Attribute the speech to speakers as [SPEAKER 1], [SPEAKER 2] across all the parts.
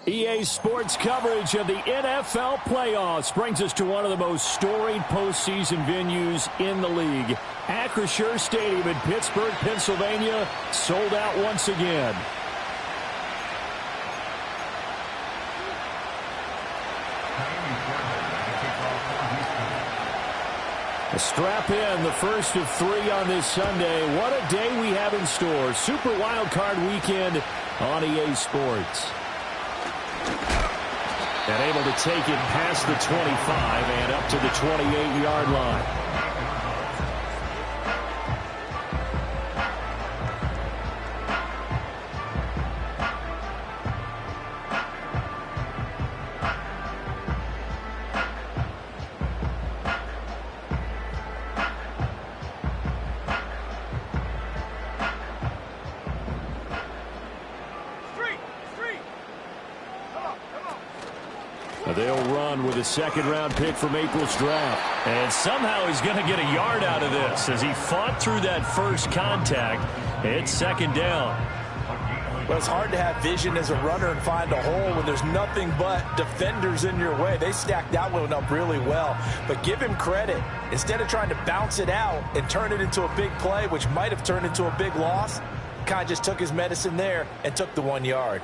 [SPEAKER 1] EA Sports coverage of the NFL playoffs brings us to one of the most storied postseason venues in the league. Acrisure Stadium in Pittsburgh, Pennsylvania, sold out once again. Strap in, the first of 3 on this Sunday. What a day we have in store. Super Wildcard weekend on EA Sports. And able to take it past the 25 and up to the 28-yard line. They'll run with a second-round pick from April's draft. And somehow he's going to get a yard out of this as he fought through that first contact. It's second down.
[SPEAKER 2] Well, it's hard to have vision as a runner and find a hole when there's nothing but defenders in your way. They stacked that one up really well. But give him credit. Instead of trying to bounce it out and turn it into a big play, which might have turned into a big loss, kind of just took his medicine there and took the 1 yard.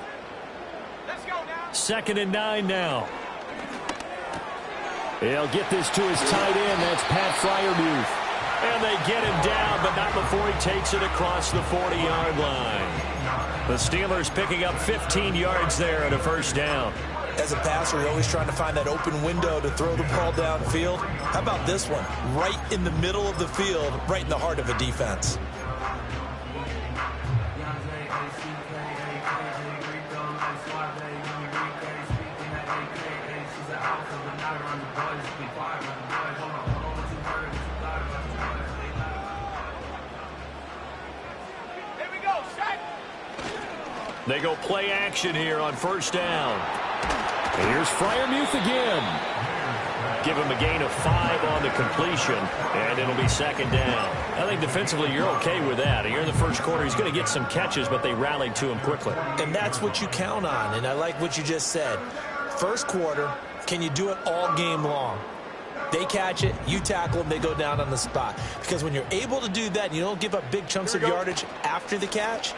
[SPEAKER 3] Let's go now.
[SPEAKER 1] 2nd and 9 now. He'll get this to his tight end. That's Pat Freiermuth. And they get him down, but not before he takes it across the 40-yard line. The Steelers picking up 15 yards there at a first down.
[SPEAKER 2] As a passer, you're always trying to find that open window to throw the ball downfield. How about this one? Right in the middle of the field, right in the heart of a defense.
[SPEAKER 1] They go play action here on first down. And here's Freiermuth again. Give him a gain of 5 on the completion, and it'll be second down. I think defensively you're okay with that. Here in the first quarter, he's going to get some catches, but they rallied to him quickly.
[SPEAKER 2] And that's what you count on, and I like what you just said. First quarter, can you do it all game long? They catch it, you tackle them, they go down on the spot. Because when you're able to do that and you don't give up big chunks of yardage after the catch,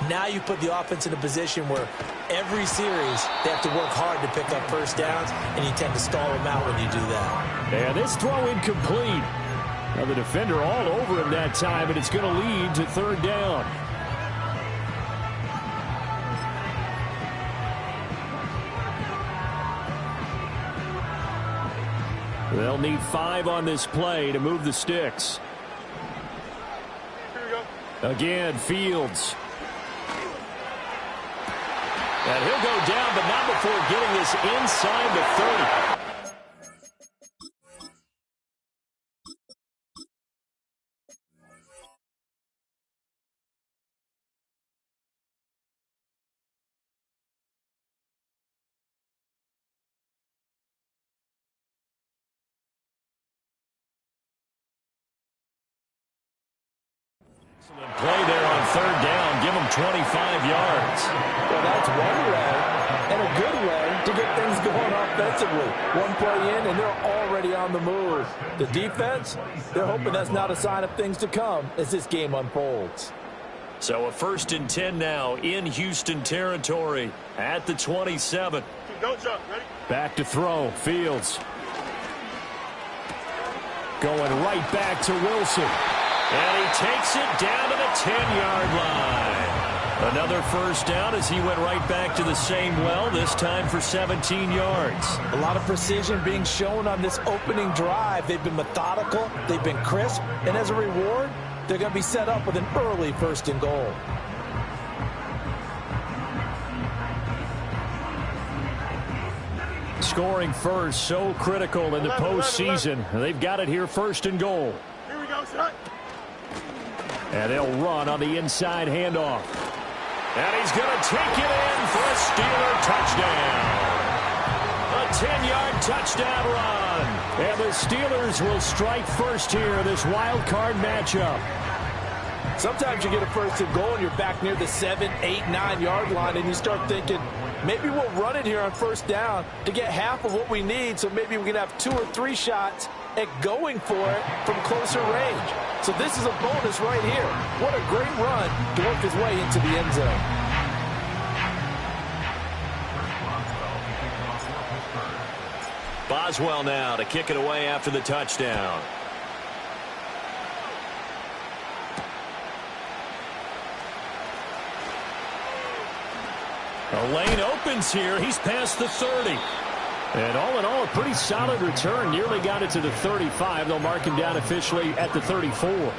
[SPEAKER 2] now you put the offense in a position where every series they have to work hard to pick up first downs, and you tend to stall them out when you do that.
[SPEAKER 1] And this throw incomplete. Now the defender all over him that time, and it's going to lead to third down. They'll need 5 on this play to move the sticks.
[SPEAKER 3] Here we go.
[SPEAKER 1] Again, Fields. And he'll go down, but not before getting this inside the 30. Play there on third down. Give them 25 yards.
[SPEAKER 2] Well, that's one way, and a good way to get things going offensively. One play in, and they're already on the move. The defense, they're hoping that's not a sign of things to come as this game unfolds.
[SPEAKER 1] So a 1st and 10 now in Houston territory at the 27.
[SPEAKER 3] Don't jump. Ready?
[SPEAKER 1] Back to throw. Fields. Going right back to Wilson. And he takes it down to the 10-yard line. Another first down as he went right back to the same well, this time for 17 yards.
[SPEAKER 2] A lot of precision being shown on this opening drive. They've been methodical, they've been crisp, and as a reward, they're going to be set up with an early 1st and goal.
[SPEAKER 1] Scoring first, so critical in the postseason. They've got it here, 1st and goal.
[SPEAKER 3] Here we go, son.
[SPEAKER 1] And they'll run on the inside handoff. And he's going to take it in for a Steeler touchdown. A 10-yard touchdown run. And the Steelers will strike first here, this wild card matchup.
[SPEAKER 2] Sometimes you get a 1st and goal and you're back near the 7, 8, 9 yard line and you start thinking, maybe we'll run it here on first down to get half of what we need, so maybe we can have 2 or 3 shots at going for it from closer range. So this is a bonus right here. What a great run to work his way into the end zone.
[SPEAKER 1] Boswell now to kick it away after the touchdown. The lane opens here. He's past the 30. And all in all, a pretty solid return. Nearly got it to the 35. They'll mark him down officially at the 34.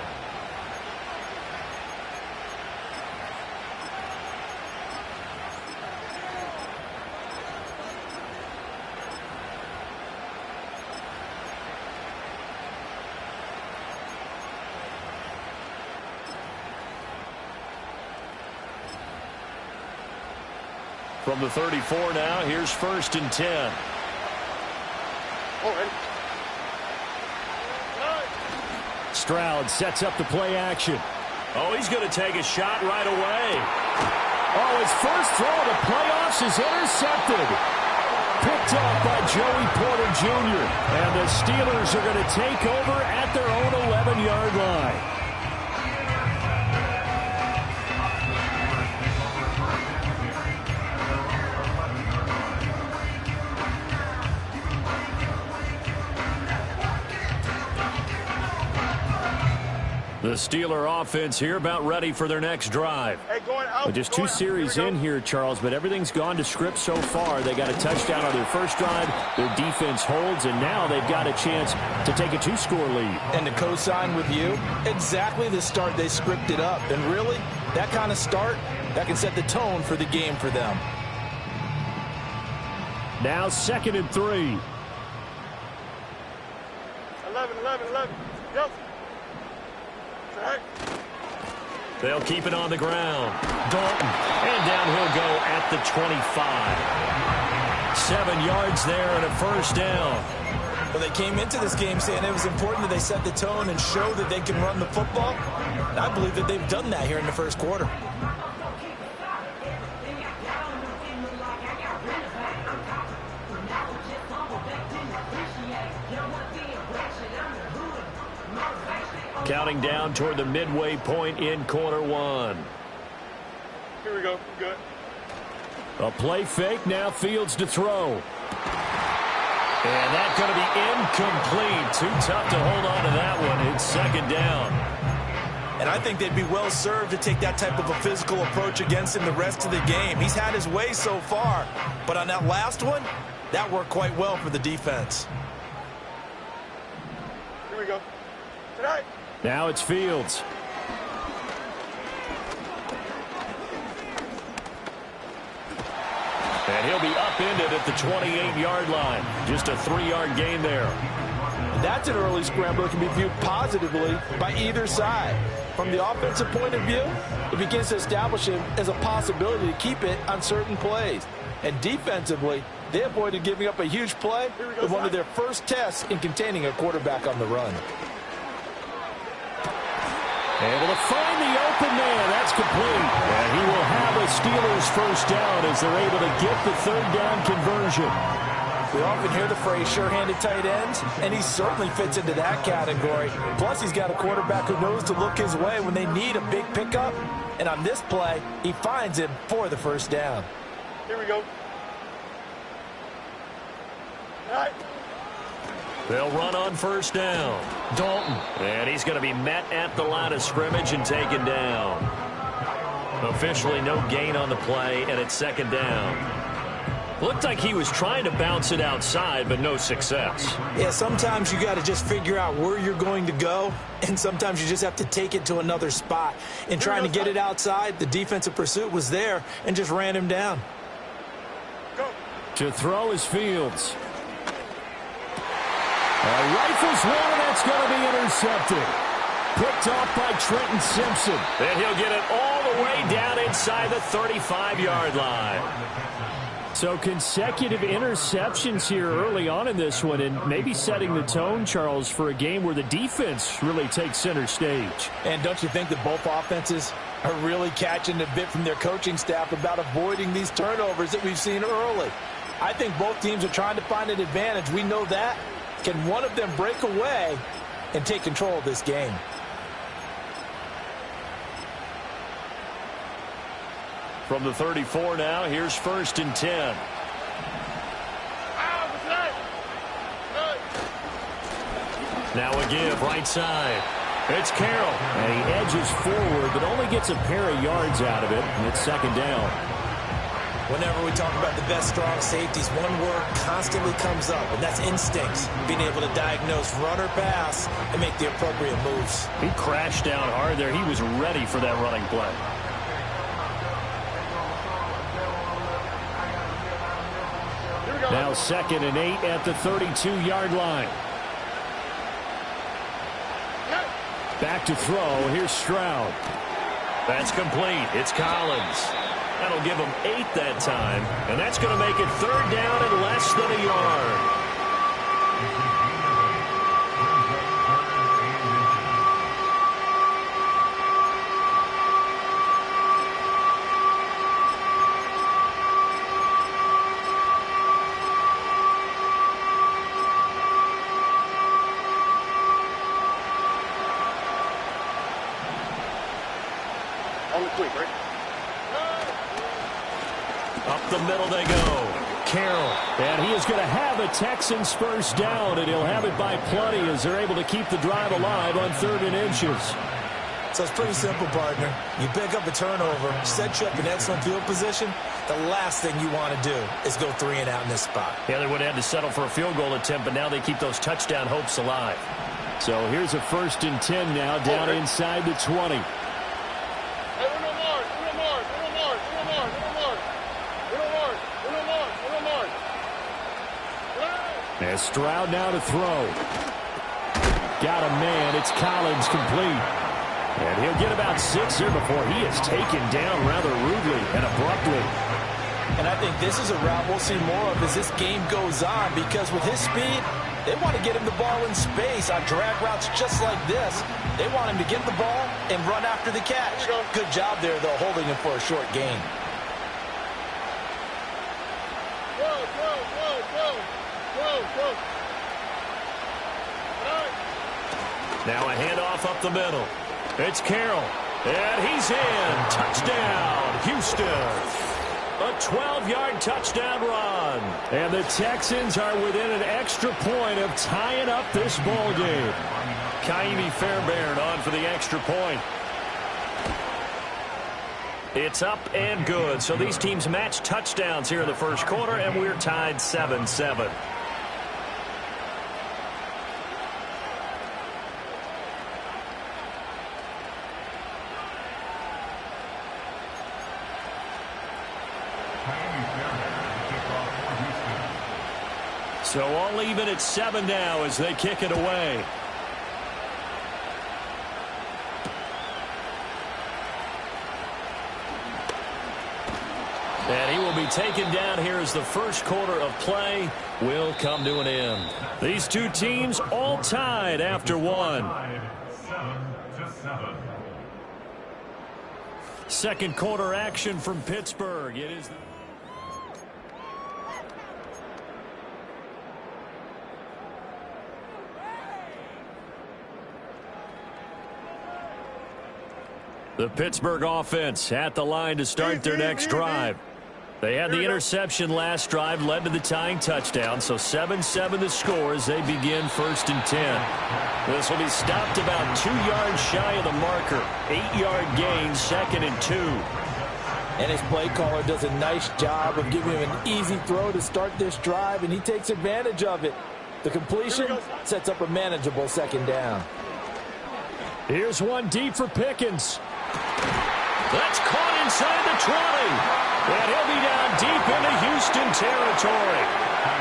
[SPEAKER 1] From the 34 now, here's 1st and 10. Stroud sets up the play action. Oh, he's going to take a shot right away. Oh, his first throw of the playoffs is intercepted. Picked off by Joey Porter Jr. And the Steelers are going to take over at their own 11-yard line. The Steeler offense here about ready for their next drive.
[SPEAKER 3] Hey, going out.
[SPEAKER 1] But just 2 series in here, Charles, but everything's gone to script so far. They got a touchdown on their first drive. Their defense holds, and now they've got a chance to take a 2-score lead.
[SPEAKER 2] And to co-sign with you, exactly the start they scripted up. And really, that kind of start, that can set the tone for the game for them.
[SPEAKER 1] Now 2nd and 3.
[SPEAKER 3] 11. Yep.
[SPEAKER 1] They'll keep it on the ground. Dalton. And down he'll go at the 25. 7 yards there and a 1st down.
[SPEAKER 2] Well, they came into this game saying it was important that they set the tone and show that they can run the football. And I believe that they've done that here in the first quarter.
[SPEAKER 1] Counting down toward the midway point in quarter 1.
[SPEAKER 3] Here we go. Good.
[SPEAKER 1] A play fake. Now Fields to throw. And that's going to be incomplete. Too tough to hold on to that one. It's 2nd down.
[SPEAKER 2] And I think they'd be well served to take that type of a physical approach against him the rest of the game. He's had his way so far. But on that last one, that worked quite well for the defense.
[SPEAKER 3] Here we go. Tonight.
[SPEAKER 1] Now it's Fields. And he'll be upended at the 28-yard line. Just a 3-yard gain there.
[SPEAKER 2] That's an early scramble that can be viewed positively by either side. From the offensive point of view, it begins to establish him as a possibility to keep it on certain plays. And defensively, they avoided giving up a huge play with one of their first tests in containing a quarterback on the run.
[SPEAKER 1] Able to find the open man. That's complete. And he will have a Steelers 1st down as they're able to get the 3rd down conversion.
[SPEAKER 2] We often hear the phrase sure-handed tight ends, and he certainly fits into that category. Plus, he's got a quarterback who knows to look his way when they need a big pickup. And on this play, he finds him for the 1st down.
[SPEAKER 3] Here we go. All right.
[SPEAKER 1] They'll run on 1st down. Dalton. And he's going to be met at the line of scrimmage and taken down. Officially no gain on the play, and it's 2nd down. Looked like he was trying to bounce it outside, but no success.
[SPEAKER 2] Yeah, sometimes you got to just figure out where you're going to go, and sometimes you just have to take it to another spot. In trying to get it outside, the defensive pursuit was there and just ran him down.
[SPEAKER 3] Go.
[SPEAKER 1] To throw is Fields. Rifles one, and that's going to be intercepted. Picked off by Trenton Simpson. And he'll get it all the way down inside the 35-yard line. So consecutive interceptions here early on in this one, and maybe setting the tone, Charles, for a game where the defense really takes center stage.
[SPEAKER 2] And don't you think that both offenses are really catching the bit from their coaching staff about avoiding these turnovers that we've seen early. I think both teams are trying to find an advantage. We know that. Can one of them break away and take control of this game?
[SPEAKER 1] From the 34 now, here's 1st and 10. Now a give, right side. It's Carroll. And he edges forward, but only gets a pair of yards out of it, and it's 2nd down.
[SPEAKER 2] Whenever we talk about the best strong safeties, one word constantly comes up, and that's instincts. Being able to diagnose run or pass and make the appropriate moves.
[SPEAKER 1] He crashed down hard there. He was ready for that running play. Now 2nd and 8 at the 32-yard line. Back to throw. Here's Stroud. That's complete. It's Collins. That'll give him 8 that time. And that's going to make it 3rd down and less than a yard. Up the middle they go. Carroll. And he is going to have a Texans first down, and he'll have it by plenty as they're able to keep the drive alive on 3rd and inches.
[SPEAKER 2] So it's pretty simple, partner. You pick up a turnover, set you up in excellent field position. The last thing you want to do is go 3 and out in this spot.
[SPEAKER 1] Yeah, they would have had to settle for a field goal attempt, but now they keep those touchdown hopes alive. So here's a 1st and 10 now down inside the 20. As Stroud now to throw. Got a man. It's Collins complete. And he'll get about 6 here before he is taken down rather rudely and abruptly.
[SPEAKER 2] And I think this is a route we'll see more of as this game goes on, because with his speed, they want to get him the ball in space on drag routes just like this. They want him to get the ball and run after the catch. Good job there, though, holding him for a short gain.
[SPEAKER 1] Now a handoff up the middle. It's Carroll. And he's in. Touchdown, Houston. A 12-yard touchdown run. And the Texans are within an extra point of tying up this ball game. Kaimi Fairbairn on for the extra point. It's up and good. So these teams match touchdowns here in the first quarter, and we're tied 7-7. So all even at 7 now as they kick it away. And he will be taken down here as the first quarter of play will come to an end. These two teams all tied after 1. 7-7. Second quarter action from Pittsburgh. It is the Pittsburgh offense at the line to start their next drive. They had the interception last drive, led to the tying touchdown, so 7-7 the score as they begin 1st and 10. This will be stopped about 2 yards shy of the marker. 8-yard gain, 2nd and 2.
[SPEAKER 2] And his play caller does a nice job of giving him an easy throw to start this drive, and he takes advantage of it. The completion sets up a manageable 2nd down.
[SPEAKER 1] Here's one deep for Pickens. That's caught inside the 20. And he'll be down deep into Houston territory.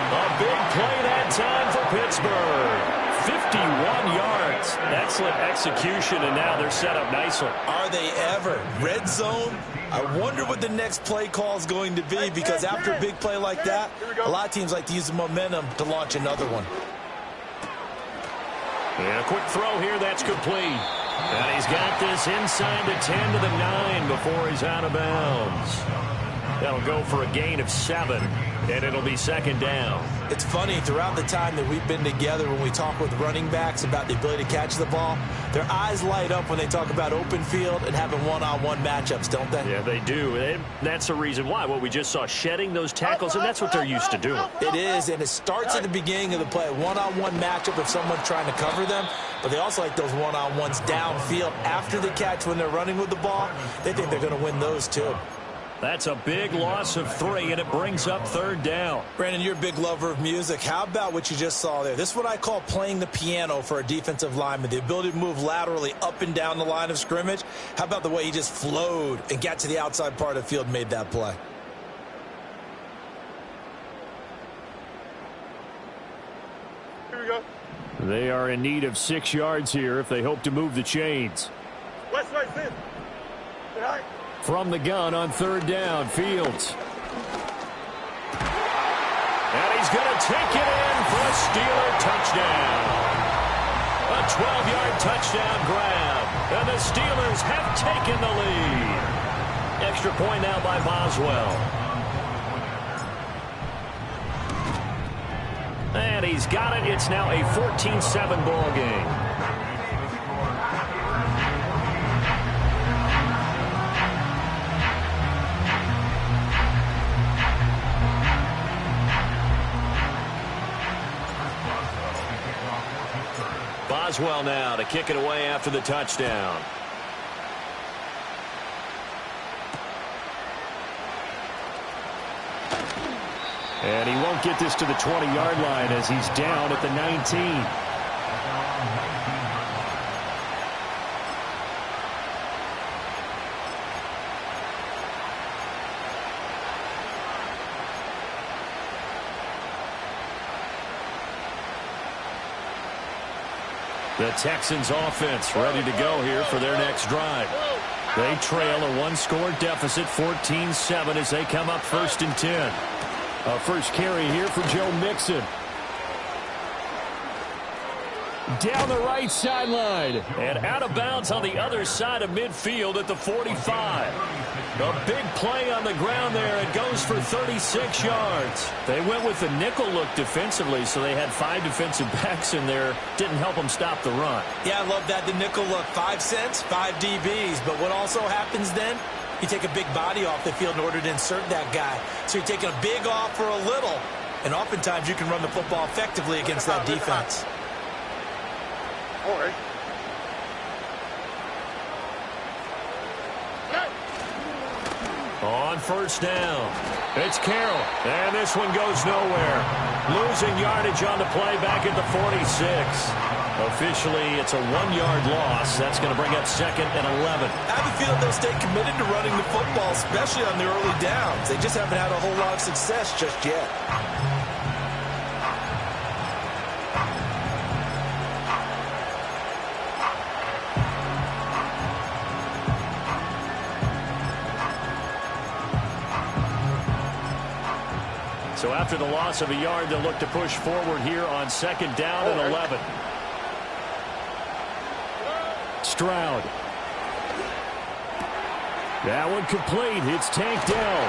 [SPEAKER 1] A big play that time for Pittsburgh. 51 yards. Excellent execution, and now they're set up nicely.
[SPEAKER 2] Are they ever? Red zone? I wonder what the next play call is going to be, because after a big play like that, a lot of teams like to use the momentum to launch another one.
[SPEAKER 1] And a quick throw here, that's complete. And he's got this inside the 10 to the 9 before he's out of bounds. That'll go for a gain of 7, and it'll be second down.
[SPEAKER 2] It's funny, throughout the time that we've been together, when we talk with running backs about the ability to catch the ball, their eyes light up when they talk about open field and having one-on-one matchups, don't they?
[SPEAKER 1] Yeah, they do. And that's the reason why. What we just saw, shedding those tackles, and that's what they're used to doing.
[SPEAKER 2] It is, and it starts at the beginning of the play. One-on-one matchup if someone's trying to cover them, but they also like those one-on-ones downfield after the catch when they're running with the ball. They think they're going to win those too.
[SPEAKER 1] That's a big loss of 3, and it brings up third down.
[SPEAKER 2] Brandon, you're a big lover of music. How about what you just saw there? This is what I call playing the piano for a defensive lineman, the ability to move laterally up and down the line of scrimmage. How about the way he just flowed and got to the outside part of the field and made that play?
[SPEAKER 3] Here we go.
[SPEAKER 1] They are in need of 6 yards here if they hope to move the chains.
[SPEAKER 3] West side, sit. Tonight.
[SPEAKER 1] From the gun on third down, Fields. And he's going to take it in for a Steeler touchdown. A 12-yard touchdown grab. And the Steelers have taken the lead. Extra point now by Boswell. And he's got it. It's now a 14-7 ball game. Boswell now to kick it away after the touchdown. And he won't get this to the 20-yard line as he's down at the 19. The Texans offense ready to go here for their next drive. They trail a one-score deficit, 14-7, as they come up 1st and 10. A first carry here for Joe Mixon. Down the right sideline. And out of bounds on the other side of midfield at the 45. A big play on the ground there. It goes for 36 yards. They went with the nickel look defensively, so they had 5 defensive backs in there. Didn't help them stop the run.
[SPEAKER 2] Yeah, I love that, the nickel look. 5 cents, 5 DBs. But what also happens then? You take a big body off the field in order to insert that guy. So you're taking a big off for a little. And oftentimes you can run the football effectively against that defense.
[SPEAKER 3] All right.
[SPEAKER 1] On first down, it's Carroll, and this one goes nowhere. Losing yardage on the play back at the 46. Officially, it's a 1-yard loss. That's going to bring up 2nd and 11.
[SPEAKER 2] I have a feeling they'll stay committed to running the football, especially on the early downs. They just haven't had a whole lot of success just yet.
[SPEAKER 1] So after the loss of a yard, they'll look to push forward here on 2nd down and 11. Stroud. That one complete. It's tanked down.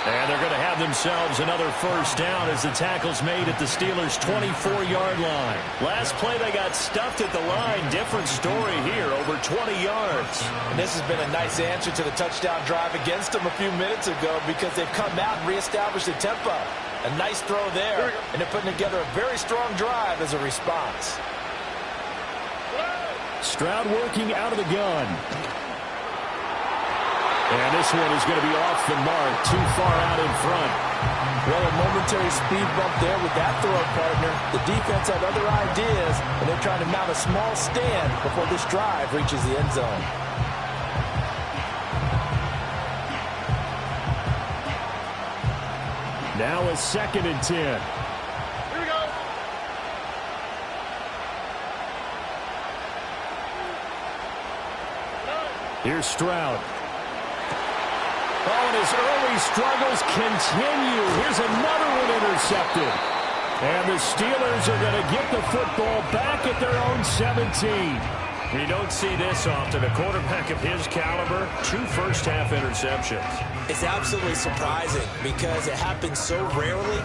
[SPEAKER 1] And they're going to have themselves another first down as the tackle's made at the Steelers' 24-yard line. Last play, they got stuffed at the line. Different story here, over 20 yards.
[SPEAKER 2] And this has been a nice answer to the touchdown drive against them a few minutes ago because they've come out and reestablished the tempo. A nice throw there, and they're putting together a very strong drive as a response.
[SPEAKER 1] Stroud working out of the gun. And this one is going to be off the mark, too far out in front.
[SPEAKER 2] Well, a momentary speed bump there with that throw, partner. The defense had other ideas, and they're trying to mount a small stand before this drive reaches the end zone.
[SPEAKER 1] Now a 2nd and 10.
[SPEAKER 3] Here we go.
[SPEAKER 1] Here's Stroud. Oh, and his early struggles continue. Here's another one intercepted. And the Steelers are going to get the football back at their own 17. You don't see this often. A quarterback of his caliber, 2 first-half interceptions.
[SPEAKER 2] It's absolutely surprising because it happens so rarely.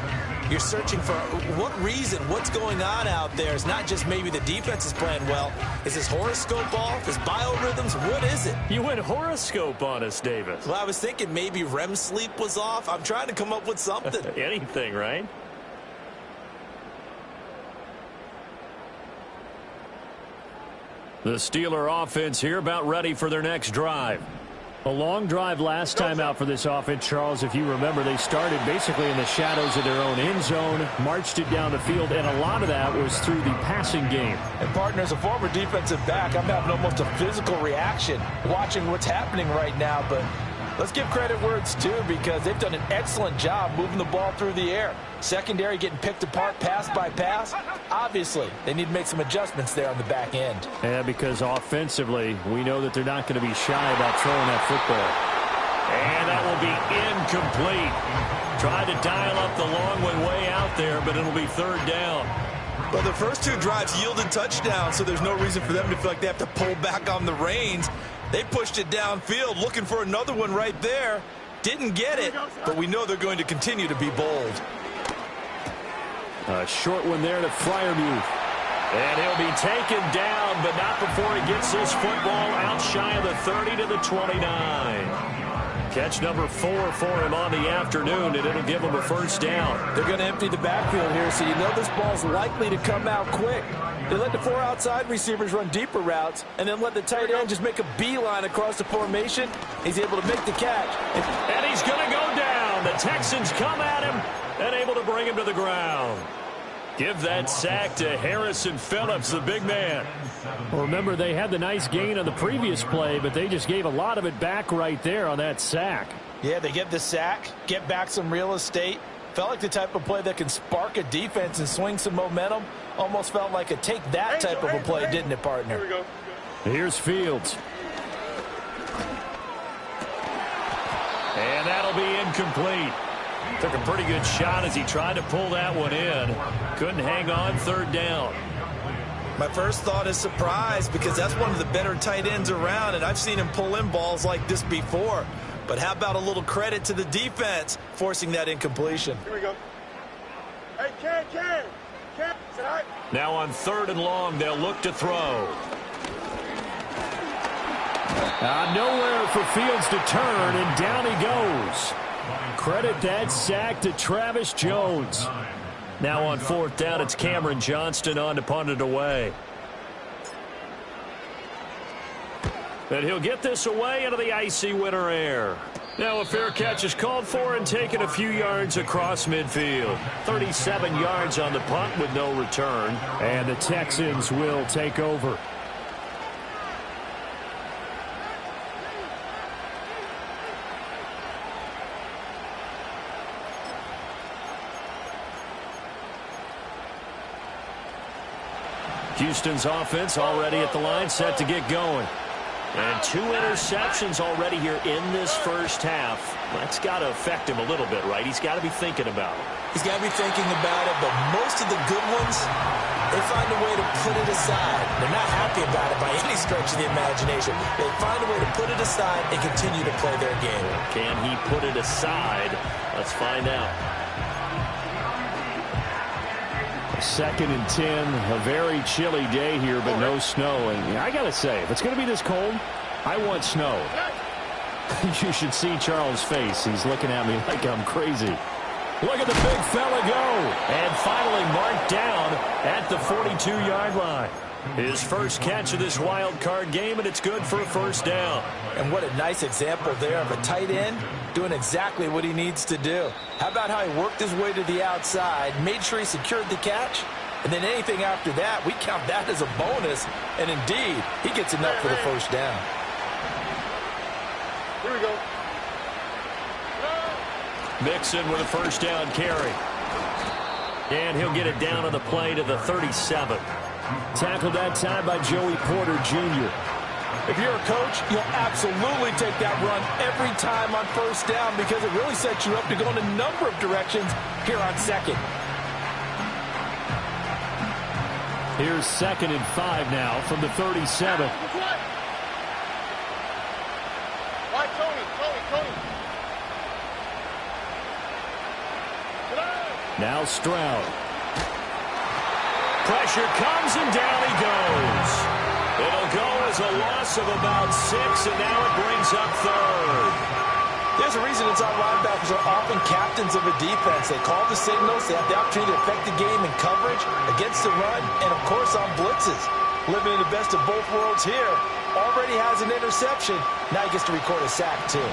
[SPEAKER 2] You're searching for what reason, what's going on out there. It's not just maybe the defense is playing well. Is his horoscope off? His biorhythms? What is it?
[SPEAKER 1] You went horoscope on us, Davis.
[SPEAKER 2] Well, I was thinking maybe REM sleep was off. I'm trying to come up with something.
[SPEAKER 1] Anything, right? The Steeler offense here about ready for their next drive.
[SPEAKER 4] A long drive last time out for this offense, Charles. If you remember, they started basically in the shadows of their own end zone, marched it down the field, and a lot of that was through the passing game.
[SPEAKER 2] And, partner, as a former defensive back, I'm having almost a physical reaction watching what's happening right now. But let's give credit where it's due because they've done an excellent job moving the ball through the air. Secondary getting picked apart pass by pass. Obviously, they need to make some adjustments there on the back end.
[SPEAKER 4] Yeah, because offensively, we know that they're not going to be shy about throwing that football.
[SPEAKER 1] And that will be incomplete. Tried to dial up the long way out there, but it'll be 3rd down.
[SPEAKER 2] Well, the first 2 drives yielded touchdowns, so there's no reason for them to feel like they have to pull back on the reins. They pushed it downfield, looking for another one right there. Didn't get it, but we know they're going to continue to be bold.
[SPEAKER 1] A short one there to Freiermuth. And he'll be taken down, but not before he gets this football out shy of the 30 to the 29. Catch number 4 for him on the afternoon, and it'll give him a 1st down.
[SPEAKER 2] They're going to empty the backfield here, so you know this ball's likely to come out quick. They let the 4 outside receivers run deeper routes, and then let the tight end just make a beeline across the formation. He's able to make the catch.
[SPEAKER 1] And he's going to go down. The Texans come at him and able to bring him to the ground. Give that sack to Harrison Phillips, the big man.
[SPEAKER 4] Well, remember, they had the nice gain on the previous play, but they just gave a lot of it back right there on that sack.
[SPEAKER 2] Yeah, they get the sack, get back some real estate. Felt like the type of play that can spark a defense and swing some momentum. Almost felt like a take-that type of a play, didn't it, partner?
[SPEAKER 3] Here we go.
[SPEAKER 4] Here's Fields.
[SPEAKER 1] And that'll be incomplete. Took a pretty good shot as he tried to pull that one in. Couldn't hang on, 3rd down.
[SPEAKER 2] My first thought is surprise because that's one of the better tight ends around, and I've seen him pull in balls like this before. But how about a little credit to the defense forcing that incompletion?
[SPEAKER 3] Here we go. Hey, Ken, sit high.
[SPEAKER 1] Now on 3rd and long, they'll look to throw.
[SPEAKER 4] Nowhere for Fields to turn, and down he goes. Credit that sack to Travis Jones.
[SPEAKER 1] Now on 4th down, it's Cameron Johnston on to punt it away. And he'll get this away into the icy winter air. Now a fair catch is called for and taken a few yards across midfield. 37 yards on the punt with no return.
[SPEAKER 4] And the Texans will take over.
[SPEAKER 1] Houston's offense already at the line, set to get going. And 2 interceptions already here in this first half. That's got to affect him a little bit, right? He's got to be thinking about it.
[SPEAKER 2] He's got to be thinking about it, but most of the good ones, they find a way to put it aside. They're not happy about it by any stretch of the imagination. They find a way to put it aside and continue to play their game.
[SPEAKER 1] Can he put it aside? Let's find out.
[SPEAKER 4] 2nd and 10, a very chilly day here, but no snow. And I got to say, if it's going to be this cold, I want snow. You should see Charles' face. He's looking at me like I'm crazy.
[SPEAKER 1] Look at the big fella go. And finally marked down at the 42-yard line. His first catch of this wild card game, and it's good for a 1st down.
[SPEAKER 2] And what a nice example there of a tight end doing exactly what he needs to do. How about how he worked his way to the outside, made sure he secured the catch, and then anything after that, we count that as a bonus. And indeed, he gets enough for the 1st down.
[SPEAKER 3] Here we go.
[SPEAKER 1] Mixon with a 1st down carry. And he'll get it down on the play to the 37.
[SPEAKER 4] Tackled that time by Joey Porter Jr.
[SPEAKER 2] If you're a coach, you'll absolutely take that run every time on 1st down because it really sets you up to go in a number of directions here on 2nd.
[SPEAKER 4] Here's 2nd and 5 now from the 37. Now Stroud.
[SPEAKER 1] Pressure comes and down he goes. It'll go as a loss of about 6, and now it brings up 3rd.
[SPEAKER 2] There's a reason inside linebackers are often captains of a defense. They call the signals. They have the opportunity to affect the game in coverage, against the run, and, of course, on blitzes. Living in the best of both worlds here. Already has an interception. Now he gets to record a sack, too.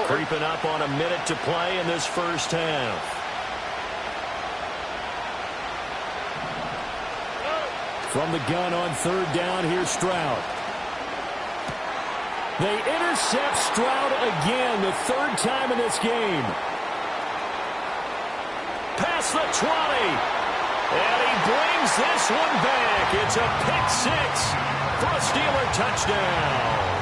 [SPEAKER 1] Creeping up on a minute to play in this first half.
[SPEAKER 4] From the gun on 3rd down, here's Stroud. They intercept Stroud again, the 3rd time in this game.
[SPEAKER 1] Past the 20. And he brings this one back. It's a pick-6 for a Steeler touchdown.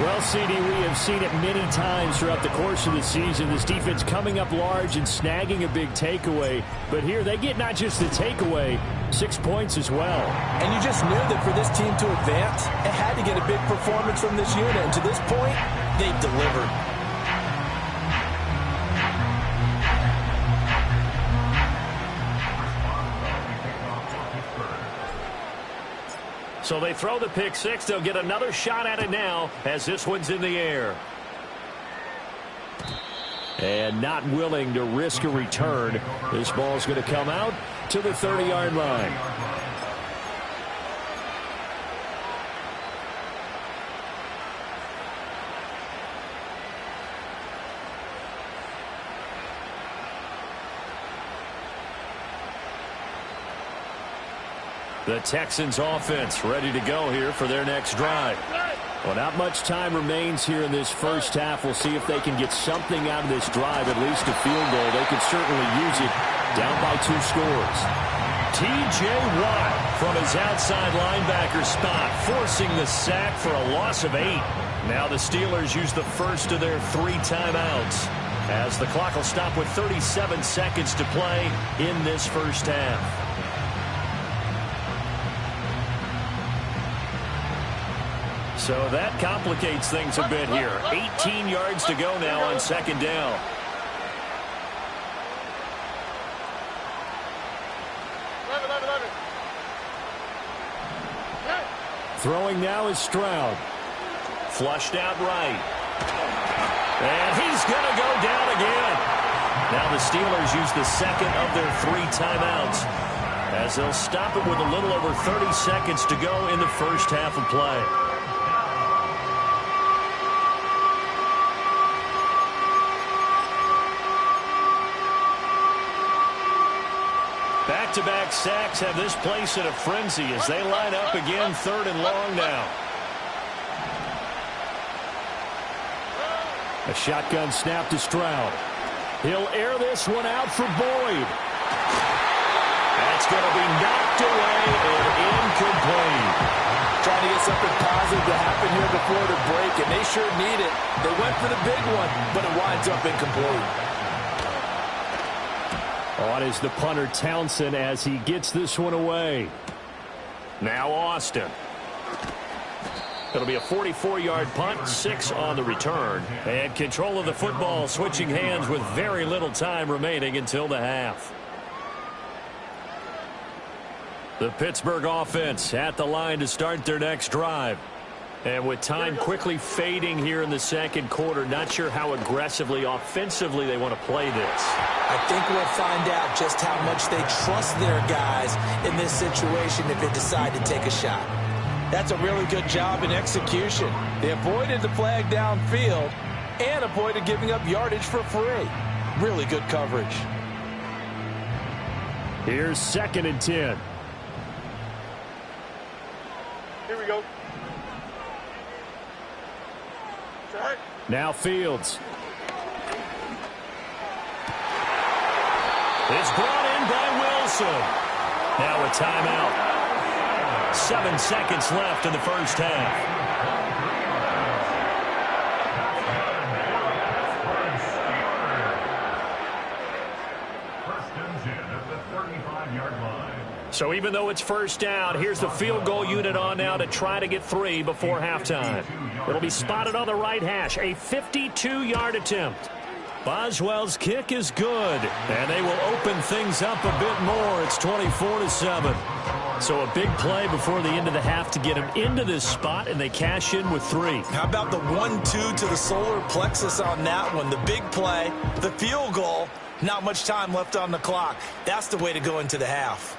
[SPEAKER 4] Well, CD, we have seen it many times throughout the course of the season. This defense coming up large and snagging a big takeaway. But here they get not just the takeaway, 6 points as well.
[SPEAKER 2] And you just knew that for this team to advance, it had to get a big performance from this unit. And to this point, they've delivered.
[SPEAKER 1] So they throw the pick-6. They'll get another shot at it now as this one's in the air.
[SPEAKER 4] And not willing to risk a return. This ball's going to come out to the 30-yard line.
[SPEAKER 1] The Texans offense ready to go here for their next drive.
[SPEAKER 4] Well, not much time remains here in this first half. We'll see if they can get something out of this drive, at least a field goal. They could certainly use it down by 2 scores.
[SPEAKER 1] T.J. Watt from his outside linebacker spot, forcing the sack for a loss of 8. Now the Steelers use the first of their 3 timeouts as the clock will stop with 37 seconds to play in this first half. So that complicates things a bit here. 18 yards to go now on 2nd down.
[SPEAKER 4] Throwing now is Stroud.
[SPEAKER 1] Flushed out right. And he's going to go down again. Now the Steelers use the second of their 3 timeouts as they'll stop it with a little over 30 seconds to go in the first half of play. Back-to-back sacks have this place in a frenzy as they line up again 3rd and long now.
[SPEAKER 4] A shotgun snap to Stroud. He'll air this one out for Boyd.
[SPEAKER 1] That's going to be knocked away and incomplete.
[SPEAKER 2] Trying to get something positive to happen here before the break, and they sure need it. They went for the big one, but it winds up incomplete.
[SPEAKER 4] On is the punter Townsend as he gets this one away.
[SPEAKER 1] Now Austin. It'll be a 44-yard punt, 6 on the return. And control of the football switching hands with very little time remaining until the half. The Pittsburgh offense at the line to start their next drive. And with time quickly fading here in the second quarter, not sure how aggressively, offensively they want to play this.
[SPEAKER 2] I think we'll find out just how much they trust their guys in this situation if they decide to take a shot. That's a really good job in execution. They avoided the flag downfield and avoided giving up yardage for free. Really good coverage.
[SPEAKER 4] Here's 2nd and 10.
[SPEAKER 3] Here we go.
[SPEAKER 4] Now Fields.
[SPEAKER 1] It's brought in by Wilson. Now a timeout. 7 seconds left in the first half.
[SPEAKER 5] First and 10 at the 35-yard line.
[SPEAKER 1] So even though it's first down, here's the field goal unit on now to try to get 3 before halftime. It'll be spotted on the right hash, a 52-yard attempt. Boswell's kick is good, and they will open things up a bit more. It's 24-7. So a big play before the end of the half to get them into this spot, and they cash in with 3.
[SPEAKER 2] How about the 1-2 to the solar plexus on that one? The big play, the field goal, not much time left on the clock. That's the way to go into the half.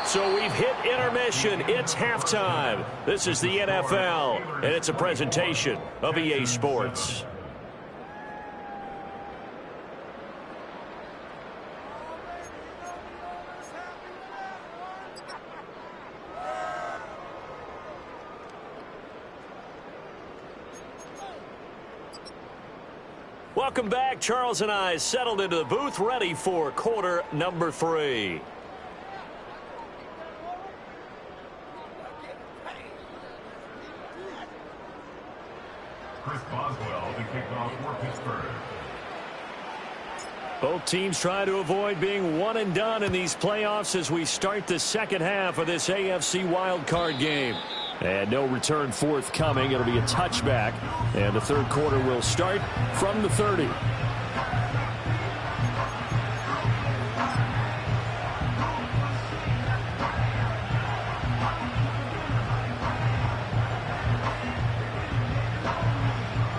[SPEAKER 1] So we've hit intermission. It's halftime. This is the NFL, and it's a presentation of EA Sports. Welcome back. Charles and I settled into the booth, ready for quarter number 3.
[SPEAKER 5] Chris Boswell, the kickoff for Pittsburgh.
[SPEAKER 1] Both teams try to avoid being one and done in these playoffs as we start the second half of this AFC wildcard game.
[SPEAKER 4] And no return forthcoming. It'll be a touchback. And the third quarter will start from the 30.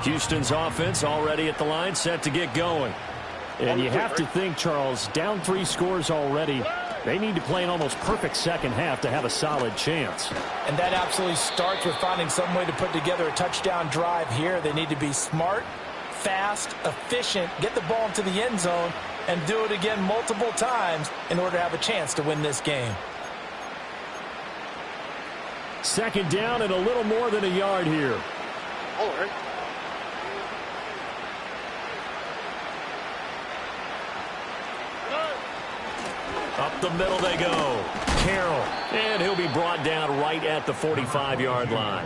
[SPEAKER 4] Houston's offense already at the line, set to get going. And you have to think, Charles, down 3 scores already. They need to play an almost perfect second half to have a solid chance.
[SPEAKER 2] And that absolutely starts with finding some way to put together a touchdown drive here. They need to be smart, fast, efficient, get the ball into the end zone, and do it again multiple times in order to have a chance to win this game.
[SPEAKER 4] Second down and a little more than a yard here.
[SPEAKER 3] All right.
[SPEAKER 1] Up the middle they go. Carroll. And he'll be brought down right at the 45-yard line.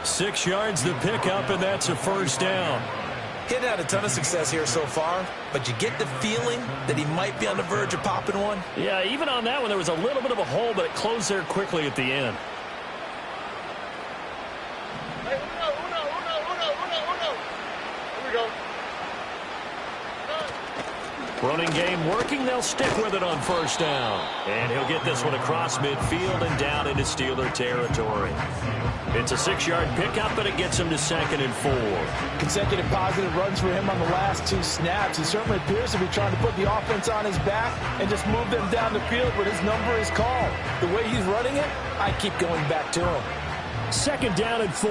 [SPEAKER 1] 6 yards the pickup, and that's a first down.
[SPEAKER 2] He hadn't had a ton of success here so far, but you get the feeling that he might be on the verge of popping one.
[SPEAKER 1] Yeah, even on that one, there was a little bit of a hole, but it closed there quickly at the end.
[SPEAKER 3] Hey, uno. Here we go.
[SPEAKER 1] Running game working. They'll stick with it on first down. And he'll get this one across midfield and down into Steeler territory. It's a 6-yard pickup, but it gets him to 2nd and 4.
[SPEAKER 2] Consecutive positive runs for him on the last 2 snaps. He certainly appears to be trying to put the offense on his back and just move them down the field when his number is called. The way he's running it, I keep going back to him.
[SPEAKER 4] 2nd down and 4.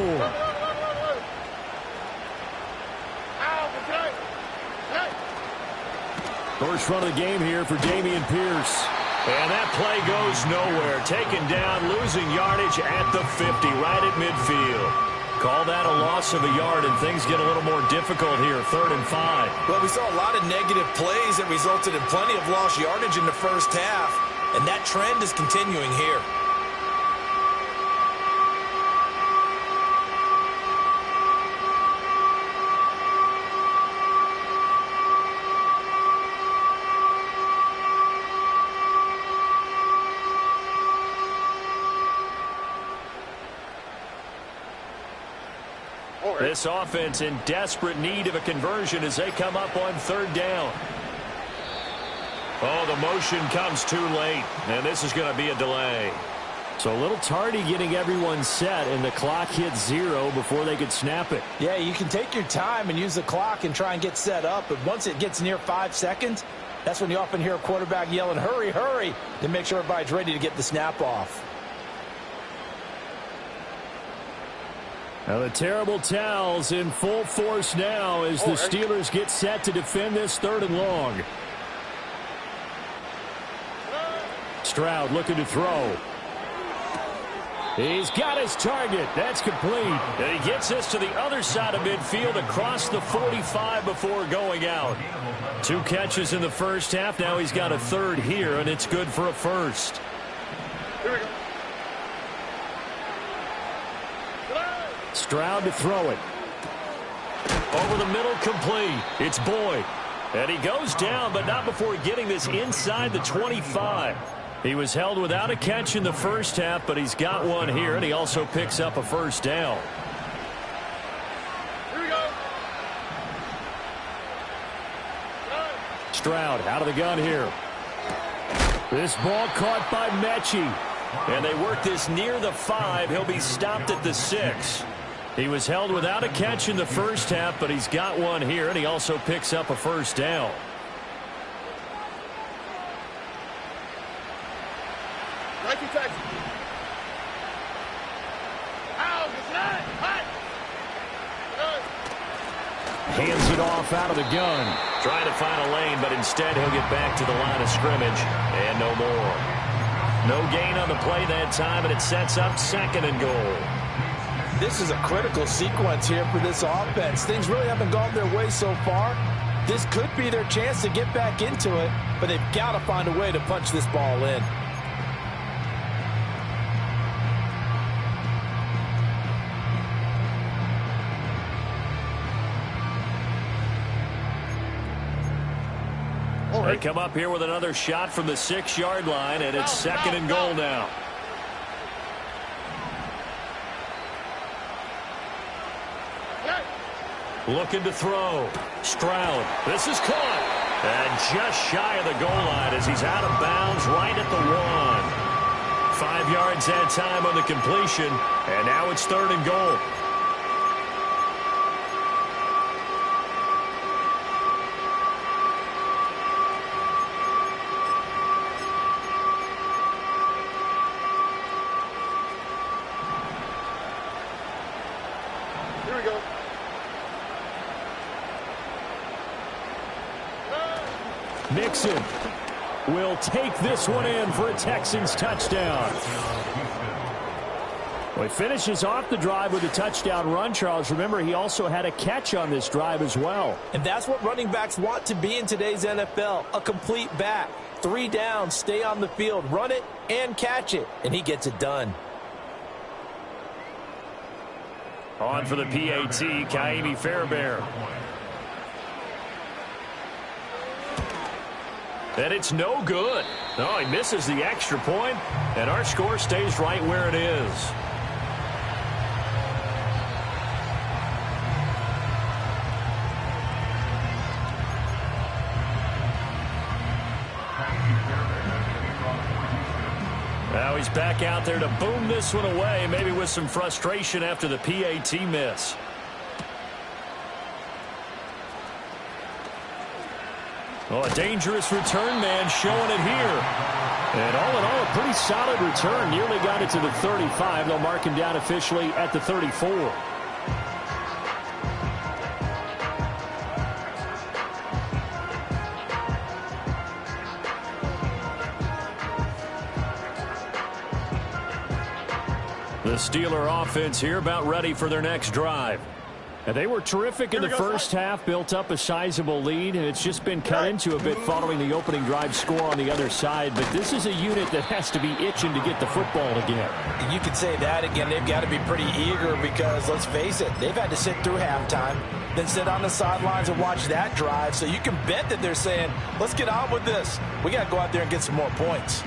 [SPEAKER 4] First run of the game here for Dameon Pierce.
[SPEAKER 1] And that play goes nowhere. Taken down, losing yardage at the 50, right at midfield. Call that a loss of a yard, and things get a little more difficult here, 3rd and 5.
[SPEAKER 2] Well, we saw a lot of negative plays that resulted in plenty of lost yardage in the first half, and that trend is continuing here.
[SPEAKER 1] This offense in desperate need of a conversion as they come up on 3rd down. Oh, the motion comes too late, and this is going to be a delay.
[SPEAKER 4] So a little tardy getting everyone set, and the clock hit 0 before they could snap it.
[SPEAKER 2] Yeah, you can take your time and use the clock and try and get set up, but once it gets near 5 seconds, that's when you often hear a quarterback yelling, hurry, hurry, to make sure everybody's ready to get the snap off.
[SPEAKER 4] Now the terrible towels in full force now as the Steelers get set to defend this 3rd and long. Stroud looking to throw. He's got his target. That's complete.
[SPEAKER 1] And he gets this to the other side of midfield across the 45 before going out. 2 catches in the first half. Now he's got a 3rd here, and it's good for a 1st.
[SPEAKER 3] Here we go.
[SPEAKER 1] Stroud to throw it. Over the middle, complete. It's Boyd. And he goes down, but not before getting this inside the 25. He was held without a catch in the first half, but he's got one here, and he also picks up a first down.
[SPEAKER 3] Here we go.
[SPEAKER 4] Stroud out of the gun here. This ball caught by Mechie.
[SPEAKER 1] And they work this near the 5. He'll be stopped at the 6. He was held without a catch in the first half, but he's got one here, and he also picks up a first down.
[SPEAKER 3] Nike Texas. Ow, it's not. Hot.
[SPEAKER 4] Hands it off out of the gun.
[SPEAKER 1] Trying to find a lane, but instead he'll get back to the line of scrimmage, and no more. No gain on the play that time, and it sets up 2nd and goal.
[SPEAKER 2] This is a critical sequence here for this offense. Things really haven't gone their way so far. This could be their chance to get back into it, but they've got to find a way to punch this ball in.
[SPEAKER 1] They come up here with another shot from the 6-yard line, and it's 2nd and goal now. Looking to throw. Stroud. This is caught. And just shy of the goal line as he's out of bounds right at the 1. 5 yards that time on the completion, and now it's 3rd and goal.
[SPEAKER 3] Here we go.
[SPEAKER 4] Mixon will take this one in for a Texans touchdown. Well, he finishes off the drive with a touchdown run, Charles. Remember, he also had a catch on this drive as well.
[SPEAKER 2] And that's what running backs want to be in today's NFL, a complete back. 3 downs, stay on the field, run it, and catch it. And he gets it done.
[SPEAKER 1] On for the PAT, Kaimi Fairbairn. And it's no good. No, he misses the extra point, and our score stays right where it is. Now he's back out there to boom this one away, maybe with some frustration after the PAT miss. Oh, a dangerous return man showing it here. And all in all, a pretty solid return. Nearly got it to the 35. They'll mark him down officially at the 34. The Steeler offense here about ready for their next drive. And they were terrific in the first half, built up a sizable lead, and it's just been cut into a bit following the opening drive score on the other side. But this is a unit that has to be itching to get the football again.
[SPEAKER 2] You could say that again. They've got to be pretty eager because, let's face it, they've had to sit through halftime, then sit on the sidelines and watch that drive. So you can bet that they're saying, let's get on with this. We got to go out there and get some more points.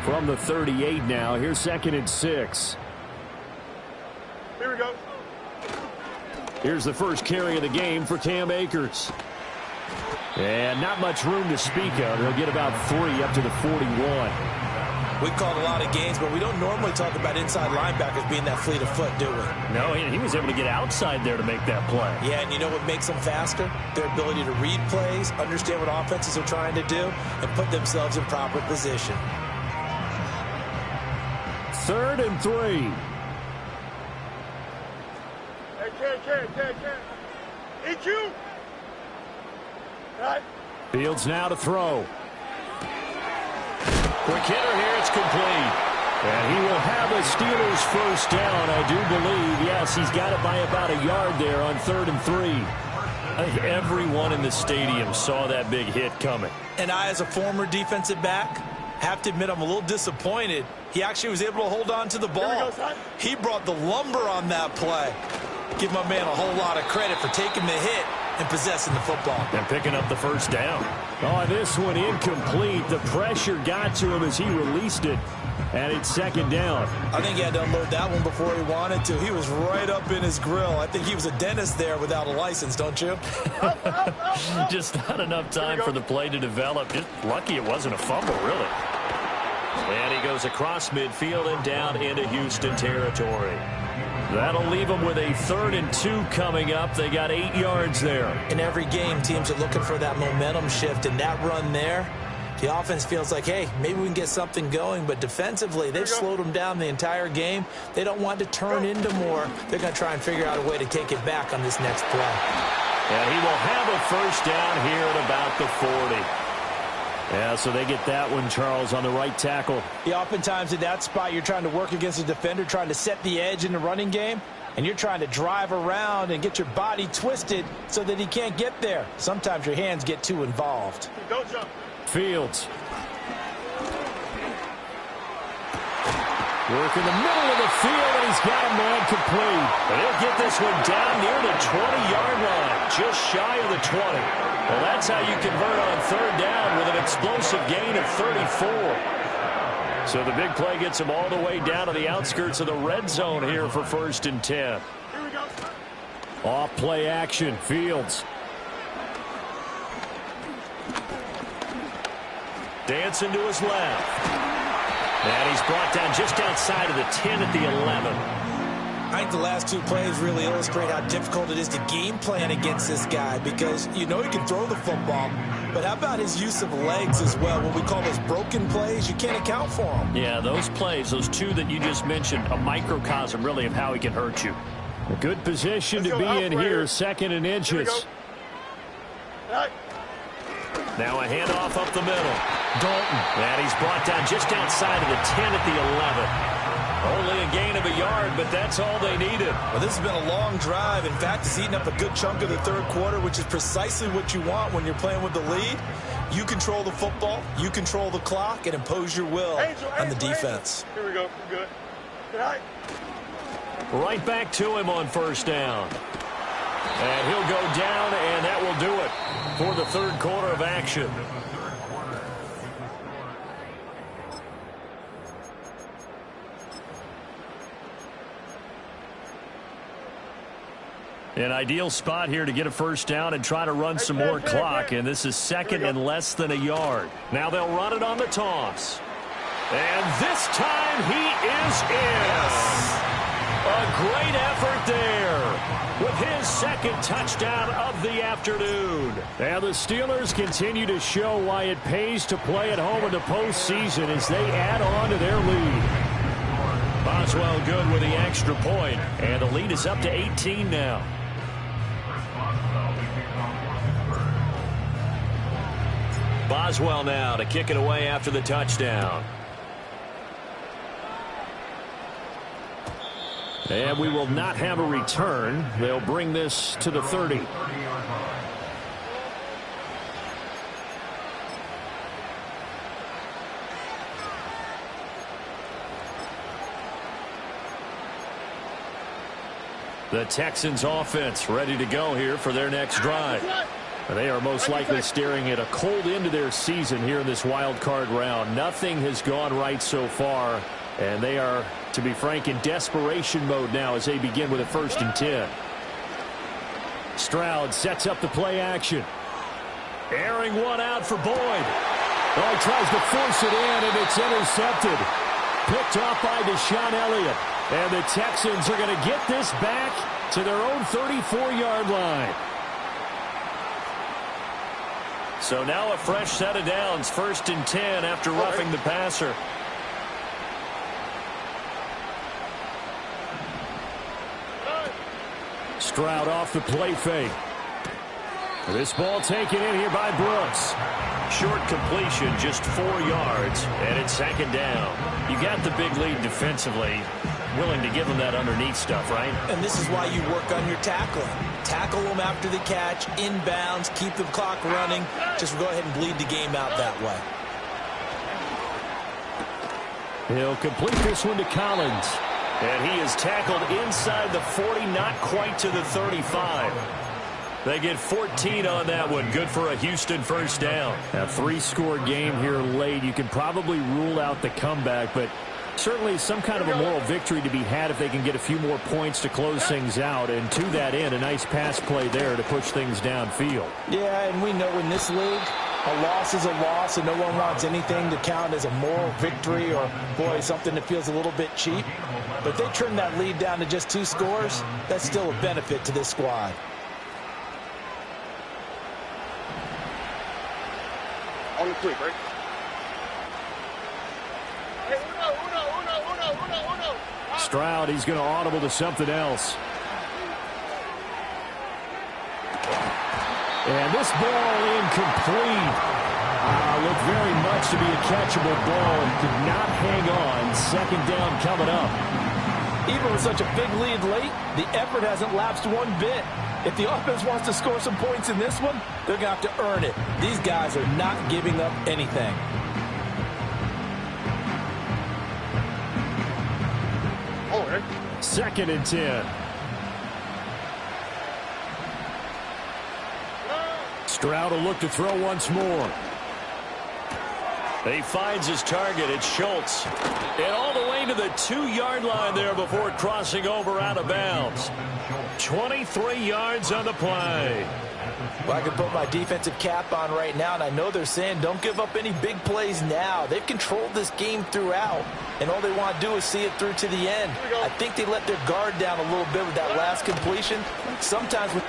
[SPEAKER 4] From the 38 now, here's 2nd and 6.
[SPEAKER 3] Here we go.
[SPEAKER 4] Here's the first carry of the game for Cam Akers. And not much room to speak of. They'll get about 3 up to the 41.
[SPEAKER 2] We've called a lot of games, but we don't normally talk about inside linebackers being that fleet of foot, do we?
[SPEAKER 1] No, he was able to get outside there to make that play.
[SPEAKER 2] Yeah, and you know what makes them faster? Their ability to read plays, understand what offenses are trying to do, and put themselves in proper position.
[SPEAKER 4] 3rd and 3.
[SPEAKER 3] Hey, Ken. It's you. Right.
[SPEAKER 4] Fields now to throw.
[SPEAKER 1] Quick hitter here, it's complete.
[SPEAKER 4] And he will have a Steelers first down, I do believe. Yes, he's got it by about a yard there on 3rd and 3.
[SPEAKER 1] I think everyone in the stadium saw that big hit coming.
[SPEAKER 2] And I, as a former defensive back, have to admit I'm a little disappointed. He actually was able to hold on to the ball.
[SPEAKER 3] Here we go, son.
[SPEAKER 2] He brought the lumber on that play. Give my man a whole lot of credit for taking the hit and possessing the football.
[SPEAKER 1] And picking up the first down.
[SPEAKER 4] Oh, this one incomplete. The pressure got to him as he released it. And it's second down.
[SPEAKER 2] I think he had to unload that one before he wanted to. He was right up in his grill. I think he was a dentist there without a license, don't you?
[SPEAKER 1] Just not enough time for the play to develop. Just lucky it wasn't a fumble, really. And he goes across midfield and down into Houston territory. That'll leave them with a 3rd and 2 coming up. They got 8 yards there.
[SPEAKER 2] In every game, teams are looking for that momentum shift, and that run there, the offense feels like, hey, maybe we can get something going, but defensively, they've slowed them down the entire game. They don't want to turn into more. They're going to try and figure out a way to take it back on this next play.
[SPEAKER 1] And he will have a first down here at about the 40.
[SPEAKER 4] Yeah, so they get that one, Charles, on the right tackle.
[SPEAKER 2] Yeah, oftentimes in that spot, you're trying to work against a defender, trying to set the edge in the running game, and you're trying to drive around and get your body twisted so that he can't get there. Sometimes your hands get too involved.
[SPEAKER 3] Don't jump.
[SPEAKER 4] Fields. Work in the middle of the field, and he's got a man complete.
[SPEAKER 1] And he'll get this one down near the 20-yard line, just shy of the 20. Well, that's how you convert on 3rd down with an explosive gain of 34. So the big play gets him all the way down to the outskirts of the red zone here for 1st and 10.
[SPEAKER 3] Here we go.
[SPEAKER 4] Off play action, Fields.
[SPEAKER 1] Dancing to his left. And he's brought down just outside of the 10 at the 11.
[SPEAKER 2] I think the last 2 plays really illustrate how difficult it is to game plan against this guy, because you know he can throw the football, but how about his use of legs as well? What we call those broken plays, you can't account for them.
[SPEAKER 1] Yeah, those plays, those 2 that you just mentioned, a microcosm really of how he can hurt you.
[SPEAKER 4] A good position to be in here, 2nd and inches.
[SPEAKER 1] Now a handoff up the middle. Dalton. And he's brought down just outside of the 10 at the 11. Only a gain of a yard, but that's all they needed.
[SPEAKER 2] Well, this has been a long drive. In fact, it's eaten up a good chunk of the 3rd quarter, which is precisely what you want when you're playing with the lead. You control the football, you control the clock, and impose your will on the defense.
[SPEAKER 3] Here we go. Good. Good night.
[SPEAKER 1] Right back to him on 1st down. And he'll go down, and that will do it for the 3rd quarter of action. An ideal spot here to get a first down and try to run some more clock, and this is 2nd and less than a yard. Now they'll run it on the toss. And this time he is in. A great effort there with his 2nd touchdown of the afternoon.
[SPEAKER 4] And the Steelers continue to show why it pays to play at home in the postseason as they add on to their lead.
[SPEAKER 1] Boswell good with the extra point, and the lead is up to 18 now. Boswell now to kick it away after the touchdown.
[SPEAKER 4] And we will not have a return. They'll bring this to the 30.
[SPEAKER 1] The Texans offense ready to go here for their next drive.
[SPEAKER 4] They are most likely staring at a cold end to their season here in this wild card round. Nothing has gone right so far, and they are, to be frank, in desperation mode now as they begin with a 1st and 10. Stroud sets up the play action.
[SPEAKER 1] Airing one out for Boyd.
[SPEAKER 4] Oh, he tries to force it in, and it's intercepted. Picked off by Deshaun Elliott. And the Texans are going to get this back to their own 34-yard line.
[SPEAKER 1] So now a fresh set of downs, 1st and 10 after roughing the passer.
[SPEAKER 4] Stroud off the play fake. This ball taken in here by Brooks.
[SPEAKER 1] Short completion, just 4 yards, and it's 2nd down. You got the big lead defensively. Willing to give them that underneath stuff, right?
[SPEAKER 2] And this is why you work on your tackling. Tackle them after the catch, inbounds, keep the clock running. Just go ahead and bleed the game out that way.
[SPEAKER 4] He'll complete this one to Collins.
[SPEAKER 1] And he is tackled inside the 40, not quite to the 35. They get 14 on that one. Good for a Houston first down.
[SPEAKER 4] A 3-score game here late. You can probably rule out the comeback, but certainly some kind of a moral victory to be had if they can get a few more points to close things out. And to that end, a nice pass play there to push things downfield.
[SPEAKER 2] Yeah, and we know in this league, a loss is a loss, and no one wants anything to count as a moral victory or, boy, something that feels a little bit cheap. But they trim that lead down to just 2 scores. That's still a benefit to this squad.
[SPEAKER 3] On the quick, right? Hey, uno.
[SPEAKER 4] Stroud, he's going to audible to something else. And this ball incomplete. Looked very much to be a catchable ball. Could not hang on. Second down coming up.
[SPEAKER 2] Even with such a big lead late, the effort hasn't lapsed one bit. If the offense wants to score some points in this one, they're going to have to earn it. These guys are not giving up anything.
[SPEAKER 4] Second and 10.
[SPEAKER 1] Stroud will look to throw once more. He finds his target. It's Schultz. And all the way to the 2-yard line there before crossing over out of bounds. 23 yards on the play.
[SPEAKER 2] Well, I can put my defensive cap on right now, and I know they're saying don't give up any big plays now. They've controlled this game throughout, and all they want to do is see it through to the end. I think they let their guard down a little bit with that last completion. Sometimes with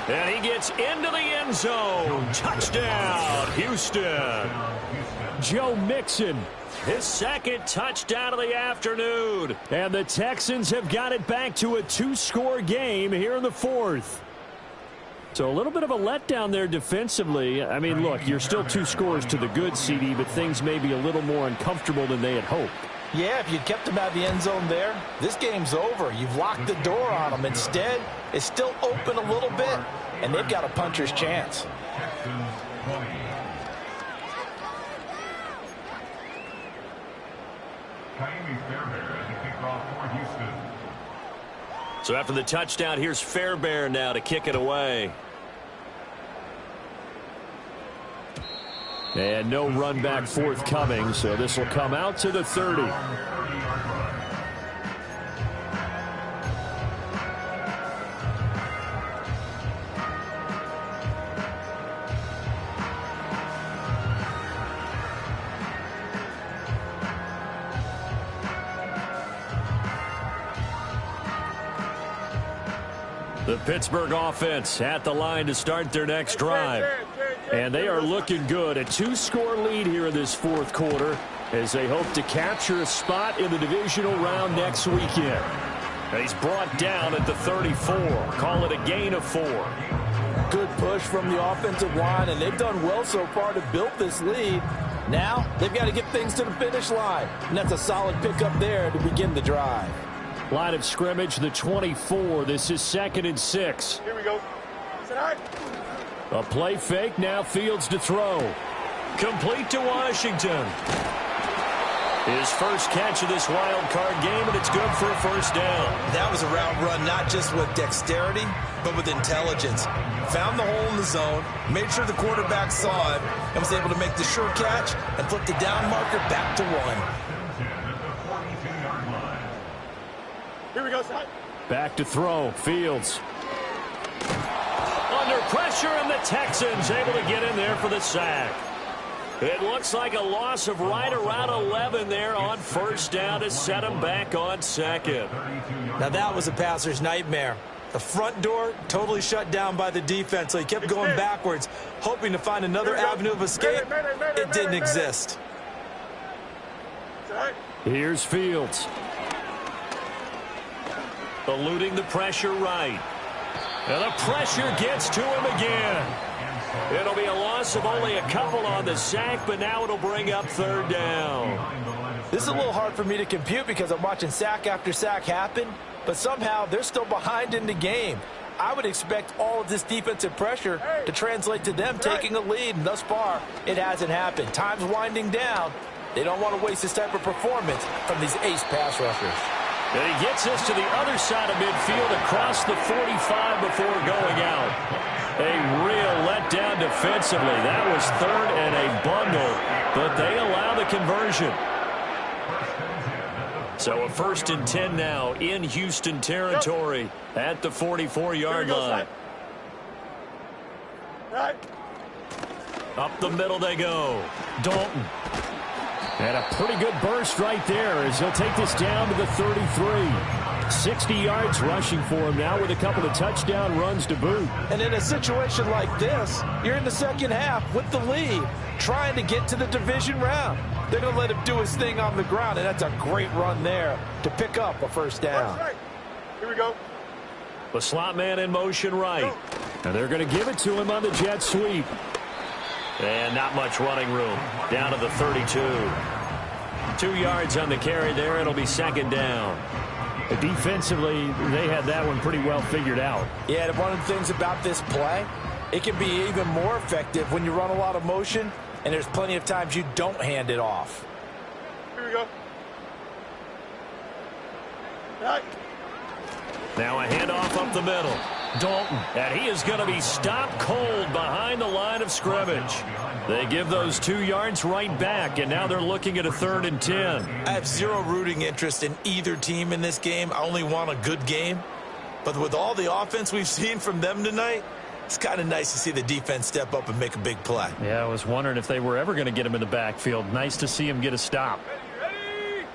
[SPEAKER 1] and he gets into the end zone. Touchdown, Houston.
[SPEAKER 4] Joe Mixon.
[SPEAKER 1] His second touchdown of the afternoon.
[SPEAKER 4] And the Texans have got it back to a 2-score game here in the 4th. So a little bit of a letdown there defensively. I mean, look, you're still 2 scores to the good, CD, but things may be a little more uncomfortable than they had hoped.
[SPEAKER 2] Yeah, if you'd kept them out of the end zone there, this game's over. You've locked the door on them. Instead, it's still open a little bit, and they've got a puncher's chance.
[SPEAKER 1] So after the touchdown, here's Fairbairn now to kick it away.
[SPEAKER 4] And no run back forthcoming, so this will come out to the 30.
[SPEAKER 1] The Pittsburgh offense at the line to start their next drive.
[SPEAKER 4] And they are looking good. A 2-score lead here in this 4th quarter as they hope to capture a spot in the divisional round next weekend.
[SPEAKER 1] He's brought down at the 34. Call it a gain of 4.
[SPEAKER 2] Good push from the offensive line, and they've done well so far to build this lead. Now they've got to get things to the finish line, and that's a solid pickup there to begin the drive.
[SPEAKER 4] Line of scrimmage, the 24. This is 2nd and 6.
[SPEAKER 3] Here we go.
[SPEAKER 4] A play fake, now Fields to throw.
[SPEAKER 1] Complete to Washington. His first catch of this wild card game, and it's good for a first down.
[SPEAKER 2] That was a route run not just with dexterity, but with intelligence. Found the hole in the zone, made sure the quarterback saw it, and was able to make the sure catch and flip the down marker back to 1.
[SPEAKER 3] Here we go, son.
[SPEAKER 4] Back to throw, Fields.
[SPEAKER 1] Under pressure, and the Texans able to get in there for the sack. It looks like a loss of right around 11 there on first down to set him back on 2nd.
[SPEAKER 2] Now that was a passer's nightmare. The front door totally shut down by the defense, so he kept going backwards, hoping to find another avenue of escape. It didn't exist.
[SPEAKER 4] Here's Fields.
[SPEAKER 1] Eluding the pressure right. And the pressure gets to him again. It'll be a loss of only a couple on the sack, but now it'll bring up 3rd down.
[SPEAKER 2] This is a little hard for me to compute because I'm watching sack after sack happen, but somehow they're still behind in the game. I would expect all of this defensive pressure to translate to them taking a lead, and thus far, it hasn't happened. Time's winding down. They don't want to waste this type of performance from these ace pass rushers.
[SPEAKER 1] And he gets this to the other side of midfield across the 45 before going out. A real letdown defensively. That was third and a bundle, but they allow the conversion. So a 1st and 10 now in Houston territory at the 44-yard line.
[SPEAKER 3] Right.
[SPEAKER 1] Up the middle they go. Dalton.
[SPEAKER 4] And a pretty good burst right there as he'll take this down to the 33. 60 yards rushing for him now with a couple of touchdown runs to boot.
[SPEAKER 2] And in a situation like this, you're in the second half with the lead, trying to get to the division round. They're going to let him do his thing on the ground, and that's a great run there to pick up a first down.
[SPEAKER 3] Right. Here we go.
[SPEAKER 1] The slot man in motion right.
[SPEAKER 4] And they're going to give it to him on the jet sweep.
[SPEAKER 1] And not much running room. Down to the 32. 2 yards on the carry there. It'll be second down.
[SPEAKER 4] Defensively, they had that one pretty well figured out.
[SPEAKER 2] Yeah, and one of the things about this play, it can be even more effective when you run a lot of motion, and there's plenty of times you don't hand it off.
[SPEAKER 3] Here we go. Right.
[SPEAKER 1] Now a handoff up the middle. Dalton. And he is going to be stopped cold behind the line of scrimmage. They give those 2 yards right back, and now they're looking at a 3rd and 10.
[SPEAKER 2] I have zero rooting interest in either team in this game. I only want a good game. But with all the offense we've seen from them tonight, it's kind of nice to see the defense step up and make a big play.
[SPEAKER 4] Yeah, I was wondering if they were ever going to get him in the backfield. Nice to see him get a stop.
[SPEAKER 3] Ready?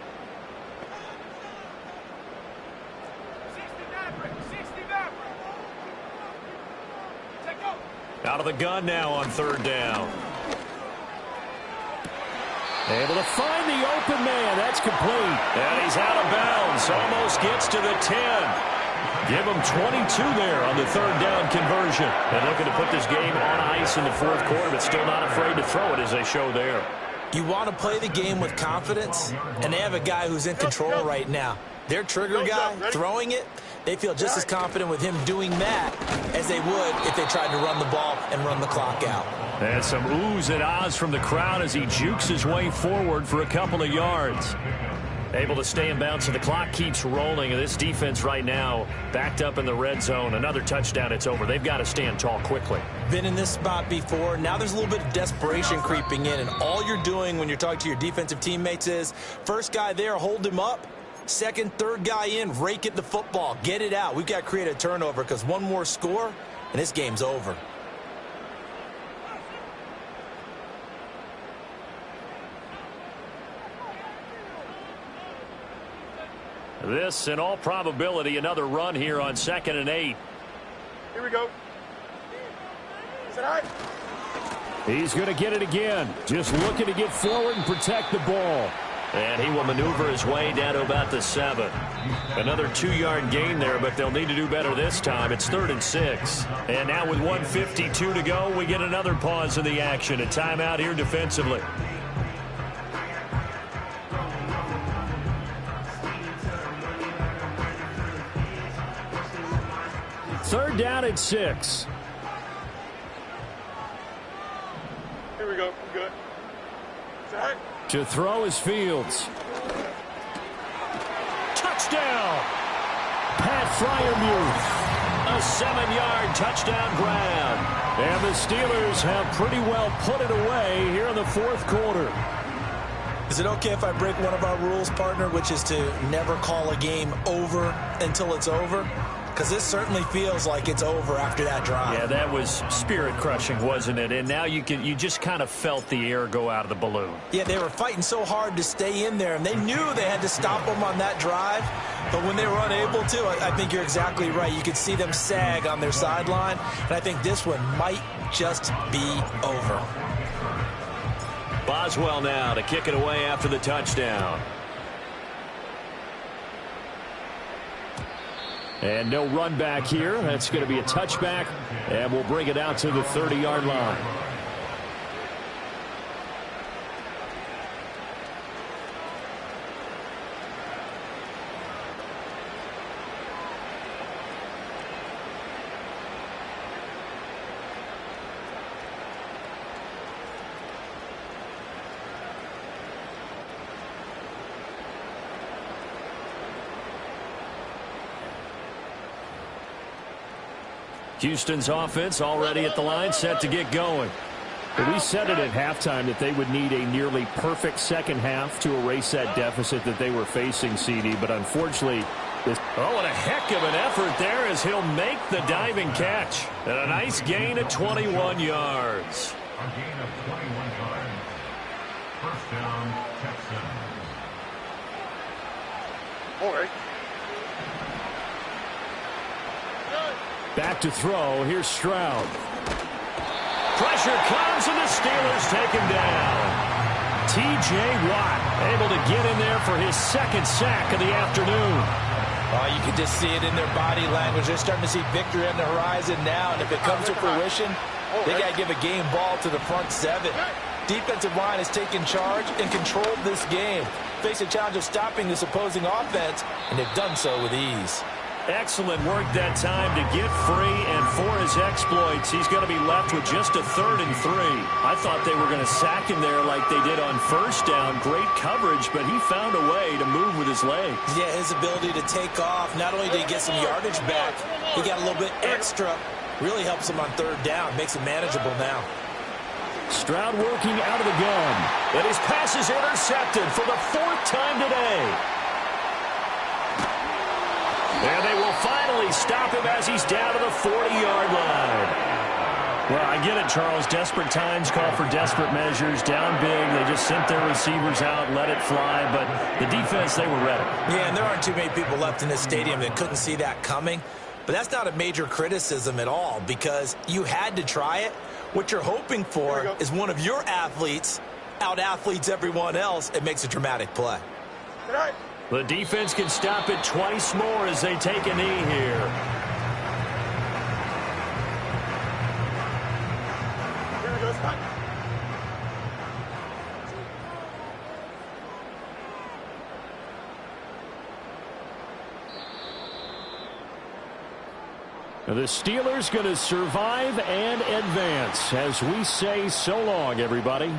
[SPEAKER 1] Out of the gun now on 3rd down.
[SPEAKER 4] Able to find the open man. That's complete.
[SPEAKER 1] And he's out of bounds. Almost gets to the 10. Give him 22 there on the 3rd down conversion. And looking to put this game on ice in the 4th quarter, but still not afraid to throw it as they show there.
[SPEAKER 2] You want to play the game with confidence, and they have a guy who's in control right now. Their trigger guy throwing it, they feel just as confident with him doing that as they would if they tried to run the ball and run the clock out.
[SPEAKER 1] And some oohs and ahs from the crowd as he jukes his way forward for a couple of yards. Able to stay in bounds, so the clock keeps rolling. And this defense right now backed up in the red zone. Another touchdown, it's over. They've got to stand tall quickly.
[SPEAKER 2] Been in this spot before. Now there's a little bit of desperation creeping in. And all you're doing when you're talking to your defensive teammates is, first guy there, hold him up. Second, third guy in, rake at the football. Get it out. We've got to create a turnover because one more score, and this game's over.
[SPEAKER 1] This, in all probability, another run here on 2nd and 8.
[SPEAKER 3] Here we go. Is it all right?
[SPEAKER 4] He's going to get it again. Just looking to get forward and protect the ball.
[SPEAKER 1] And he will maneuver his way down to about the 7. Another 2-yard gain there, but they'll need to do better this time. It's 3rd and 6. And now with 1:52 to go, we get another pause in the action. A timeout here defensively.
[SPEAKER 4] Third down at 6.
[SPEAKER 3] Here we go. I'm good. Is it all right?
[SPEAKER 4] To throw is Fields.
[SPEAKER 1] Touchdown!
[SPEAKER 4] Pat Fryermuth.
[SPEAKER 1] A 7-yard touchdown grab.
[SPEAKER 4] And the Steelers have pretty well put it away here in the 4th quarter.
[SPEAKER 2] Is it okay if I break one of our rules, partner, which is to never call a game over until it's over? Because this certainly feels like it's over after that drive.
[SPEAKER 1] Yeah, that was spirit-crushing, wasn't it? And now you just kind of felt the air go out of the balloon.
[SPEAKER 2] Yeah, they were fighting so hard to stay in there, and they knew they had to stop them on that drive. But when they were unable to, I think you're exactly right. You could see them sag on their sideline, and I think this one might just be over.
[SPEAKER 1] Boswell now to kick it away after the touchdown.
[SPEAKER 4] And no run back here. That's going to be a touchback, and we'll bring it out to the 30-yard line.
[SPEAKER 1] Houston's offense already at the line, set to get going.
[SPEAKER 4] But we said it at halftime that they would need a nearly perfect second half to erase that deficit that they were facing, CD. But unfortunately,
[SPEAKER 1] oh, and a heck of an effort there as he'll make the diving catch. And a nice gain of 21 yards.
[SPEAKER 5] A gain of 21 yards. First down, Texans.
[SPEAKER 3] All right.
[SPEAKER 4] back to throw. Here's Stroud.
[SPEAKER 1] Pressure comes, and the Steelers take him down. T.J. Watt able to get in there for his second sack of the afternoon.
[SPEAKER 2] Oh, you can just see it in their body language. They're starting to see victory on the horizon now, and if it comes to fruition, they got to give a game ball to the front seven. Defensive line has taken charge and controlled this game. Face a challenge of stopping this opposing offense, and they've done so with ease.
[SPEAKER 1] Excellent work that time to get free, and for his exploits, he's going to be left with just a 3rd and 3. I thought they were going to sack him there like they did on first down. Great coverage, but he found a way to move with his legs.
[SPEAKER 2] Yeah, his ability to take off, not only did he get some yardage back, he got a little bit extra. Really helps him on 3rd down, makes it manageable now.
[SPEAKER 1] Stroud working out of the gun, and his pass is intercepted for the 4th time today. And they will finally stop him as he's down to the 40-yard line. Well, I get it, Charles. Desperate times call for desperate measures. Down big, they just sent their receivers out, let it fly. But the defense, they were ready.
[SPEAKER 2] Yeah, and there aren't too many people left in this stadium that couldn't see that coming. But that's not a major criticism at all, because you had to try it. What you're hoping for is one of your athletes out-athletes everyone else and makes a dramatic play.
[SPEAKER 1] The defense can stop it twice more as they take a knee here.
[SPEAKER 4] The Steelers going to survive and advance as we say so long, everybody.